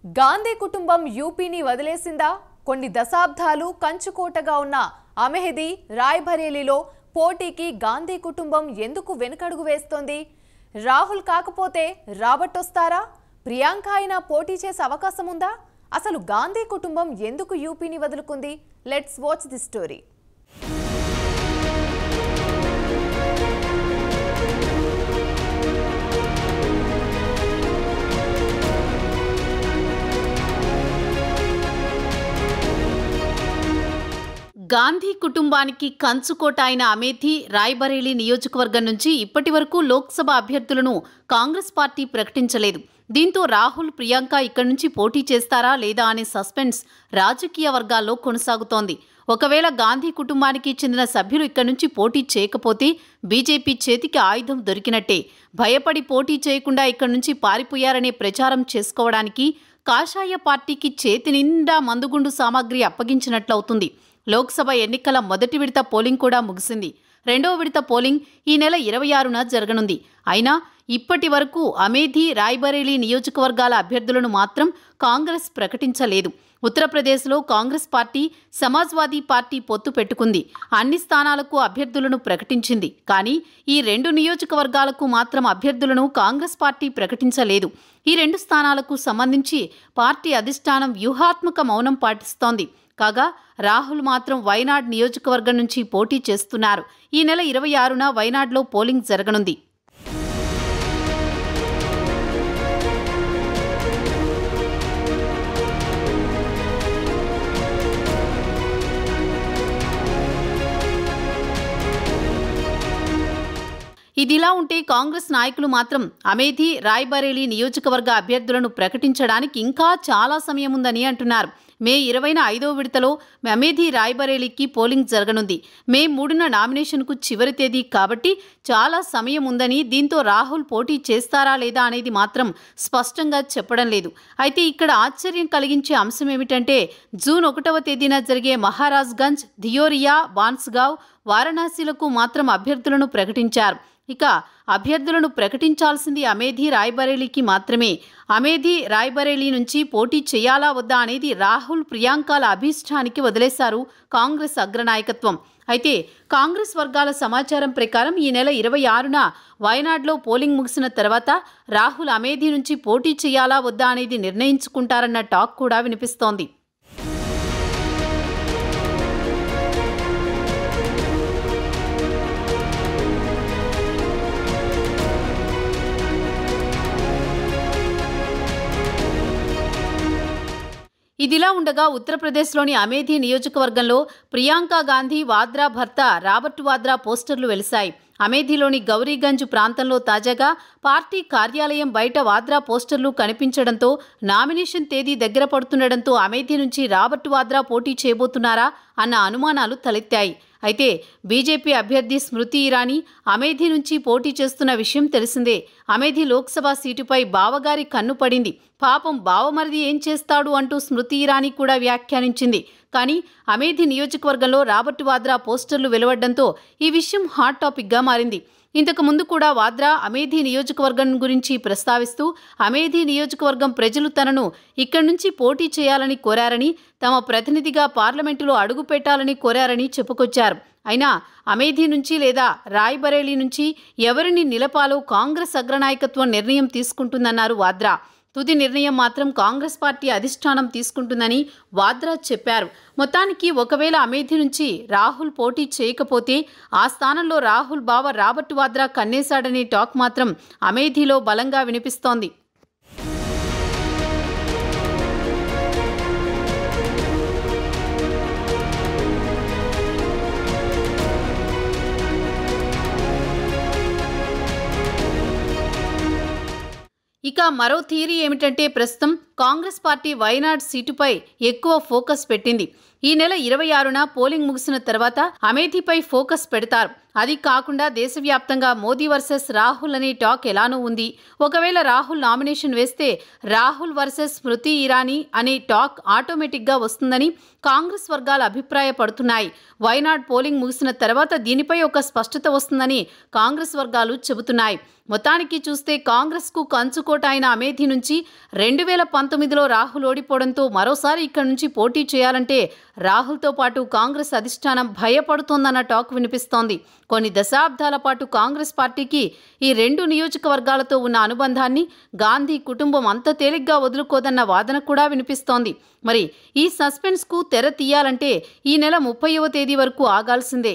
గాంధీ కుటుంబం యూపీని వదిలేసిందా? కొన్ని దశాబ్దాలు కంచుకోటగా ఉన్న అమేథీ రాయ్బరేలీలో పోటీకి గాంధీ కుటుంబం ఎందుకు వెనుకడుగు వేస్తోంది? రాహుల్ కాకపోతే రాబర్ట్ వస్తారా? ప్రియాంక అయినా పోటీ చేసే అవకాశం ఉందా? అసలు గాంధీ కుటుంబం ఎందుకు యూపీని వదులుకుంది? Let's watch the story. Gandhi కుటుంబానికి కంచుకోట అయిన అమేథీ రాయ్బరేలీ నియోజకవర్గం నుంచి ఇప్పటివరకు లోక్సభ అభ్యర్థులను కాంగ్రెస్ పార్టీ ప్రకటించలేదు. దీంతో రాహుల్, ప్రియాంక ఇక్కడి నుంచి పోటీ చేస్తారా లేదా అనే సస్పెన్స్ రాజకీయ వర్గాల్లో కొనసాగుతోంది. ఒకవేళ గాంధీ కుటుంబానికి చెందిన సభ్యులు ఇక్కడి నుంచి పోటీ చేయకపోతే బీజేపీ చేతికి ఆయుధం దొరికినట్టే. భయపడి పోటీ చేయకుండా ఇక్కడి నుంచి పారిపోయారనే ప్రచారం చేసుకోవడానికి కాషాయ పార్టీకి చేతి నిండా మందుగుండు సామాగ్రి అప్పగించినట్లవుతుంది. లోక్సభ ఎన్నికల మొదటి విడత పోలింగ్ కూడా ముగిసింది. రెండవ విడత పోలింగ్ ఈ నెల 26న జరగనుంది. అయినా ఇప్పటి వరకు అమేథీ రాయ్బరేలీ నియోజకవర్గాల అభ్యర్థులను మాత్రం కాంగ్రెస్ ప్రకటించలేదు. ఉత్తరప్రదేశ్లో కాంగ్రెస్ పార్టీ, సమాజ్వాదీ పార్టీ పొత్తు పెట్టుకుంది. అన్ని స్థానాలకు అభ్యర్థులను ప్రకటించింది. కానీ ఈ రెండు నియోజకవర్గాలకు మాత్రం అభ్యర్థులను కాంగ్రెస్ పార్టీ ప్రకటించలేదు. ఈ రెండు స్థానాలకు సంబంధించి పార్టీ అధిష్టానం వ్యూహాత్మక మౌనం పాటిస్తోంది. కాగా రాహుల్ మాత్రం వైనాడ్ నియోజకవర్గం నుంచి పోటీ చేస్తున్నారు. ఈ నెల 26న వైనాడ్లో పోలింగ్ జరగనుంది. ఇదిలా ఉంటే కాంగ్రెస్ నాయకులు మాత్రం అమేథీ రాయ్బరేలీ నియోజకవర్గ అభ్యర్థులను ప్రకటించడానికి ఇంకా చాలా సమయం ఉందని అంటున్నారు. మే 20న 5వ విడతలో అమేథీ రాయ్బరేలీకి పోలింగ్ జరగనుంది. మే 3న నామినేషన్కు చివరి తేదీ కాబట్టి చాలా సమయం ఉందని, దీంతో రాహుల్ పోటీ చేస్తారా లేదా అనేది మాత్రం స్పష్టంగా చెప్పడం లేదు. అయితే ఇక్కడ ఆశ్చర్యం కలిగించే అంశం ఏమిటంటే జూన్ 1వ తేదీన జరిగే మహారాజ్గంజ్, ధియోరియా, బాన్స్గావ్, వారణాసిలకు మాత్రం అభ్యర్థులను ప్రకటించారు. ఇక అభ్యర్థులను ప్రకటించాల్సింది అమేథీ రాయ్బరేలీకి మాత్రమే. అమేథీ రాయ్బరేలీ నుంచి పోటీ చేయాలా వద్దా అనేది రాహుల్, ప్రియాంకల అభీష్టానికి వదిలేశారు కాంగ్రెస్ అగ్రనాయకత్వం. అయితే కాంగ్రెస్ వర్గాల సమాచారం ప్రకారం ఈ నెల 26న వయనాడ్లో పోలింగ్ ముగిసిన తర్వాత రాహుల్ అమేథీ నుంచి పోటీ చేయాలా వద్దా అనేది నిర్ణయించుకుంటారన్న టాక్ కూడా వినిపిస్తోంది. ఇదిలా ఉండగా ఉత్తరప్రదేశ్లోని అమేథీ నియోజకవర్గంలో ప్రియాంక గాంధీ వాద్రా భర్త రాబర్ట్ వాద్రా పోస్టర్లు వెలిశాయి. అమేథీలోని గౌరీగంజ్ ప్రాంతంలో తాజాగా పార్టీ కార్యాలయం బయట వాద్రా పోస్టర్లు కనిపించడంతో నామినేషన్ తేదీ దగ్గర పడుతుండటంతో అమేథీ నుంచి రాబర్ట్ వాద్రా పోటీ చేయబోతున్నారా అన్న అనుమానాలు తలెత్తాయి. అయితే బీజేపీ అభ్యర్థి స్మృతి ఇరానీ అమేథీ నుంచి పోటీ చేస్తున్న విషయం తెలిసిందే. అమేథీ లోక్సభ సీటుపై బావగారి కన్ను పడింది. పాపం బావమరిది ఏం చేస్తాడు అంటూ స్మృతి ఇరానీ కూడా వ్యాఖ్యానించింది. కానీ అమేథీ నియోజకవర్గంలో రాబర్ట్ వాద్రా పోస్టర్లు వెలువడడంతో ఈ విషయం హాట్ టాపిక్గా మారింది. ఇంతకు ముందు కూడా వాద్రా అమేథీ నియోజకవర్గం గురించి ప్రస్తావిస్తూ అమేథీ నియోజకవర్గం ప్రజలు తనను ఇక్కడి నుంచి పోటీ చేయాలని కోరారని, తమ ప్రతినిధిగా పార్లమెంటులో అడుగు పెట్టాలని కోరారని చెప్పుకొచ్చారు. అయినా అమేథీ నుంచి లేదా రాయ్బరేలీ నుంచి ఎవరిని నిలపాలో కాంగ్రెస్ అగ్రనాయకత్వం నిర్ణయం తీసుకుంటుందన్నారు వాద్రా. తుది నిర్ణయం మాత్రం కాంగ్రెస్ పార్టీ అధిష్టానం తీసుకుంటుందని వాద్రా చెప్పారు. మొత్తానికి ఒకవేళ అమేథీ నుంచి రాహుల్ పోటీ చేయకపోతే ఆ స్థానంలో రాహుల్ బావ రాబర్ట్ వాద్రా కన్నేశాడనే టాక్ మాత్రం అమేథీలో బలంగా వినిపిస్తోంది. ఇక మరో థియరీ ఏమిటంటే ప్రస్తుతం కాంగ్రెస్ పార్టీ వయనాడ్ సీటుపై ఎక్కువ ఫోకస్ పెట్టింది. ఈ నెల 26న పోలింగ్ ముగిసిన తర్వాత అమేథీపై ఫోకస్ పెడతారు. అది కాకుండా దేశవ్యాప్తంగా మోదీ వర్సెస్ రాహుల్ అనే టాక్ ఎలానూ ఉంది. ఒకవేళ రాహుల్ నామినేషన్ వేస్తే రాహుల్ వర్సెస్ స్మృతి ఇరానీ అనే టాక్ ఆటోమేటిక్గా వస్తుందని కాంగ్రెస్ వర్గాలు అభిప్రాయపడుతున్నాయి. వయనాడ్ పోలింగ్ ముగిసిన తర్వాత దీనిపై ఒక స్పష్టత వస్తుందని కాంగ్రెస్ వర్గాలు చెబుతున్నాయి. మొత్తానికి చూస్తే కాంగ్రెస్కు కంచుకోట అయిన అమేథీ నుంచి 2019లో రాహుల్ ఓడిపోవడంతో మరోసారి ఇక్కడి నుంచి పోటీ చేయాలంటే రాహుల్తో పాటు కాంగ్రెస్ అధిష్టానం భయపడుతోందన్న టాక్ వినిపిస్తోంది. కొన్ని దశాబ్దాల పాటు కాంగ్రెస్ పార్టీకి ఈ 2 నియోజకవర్గాలతో ఉన్న అనుబంధాన్ని గాంధీ కుటుంబం అంత తేలిగ్గా వదులుకోదన్న వాదన కూడా వినిపిస్తోంది. మరి ఈ సస్పెన్స్కు తెర తీయాలంటే ఈ నెల 30వ తేదీ వరకు ఆగాల్సిందే.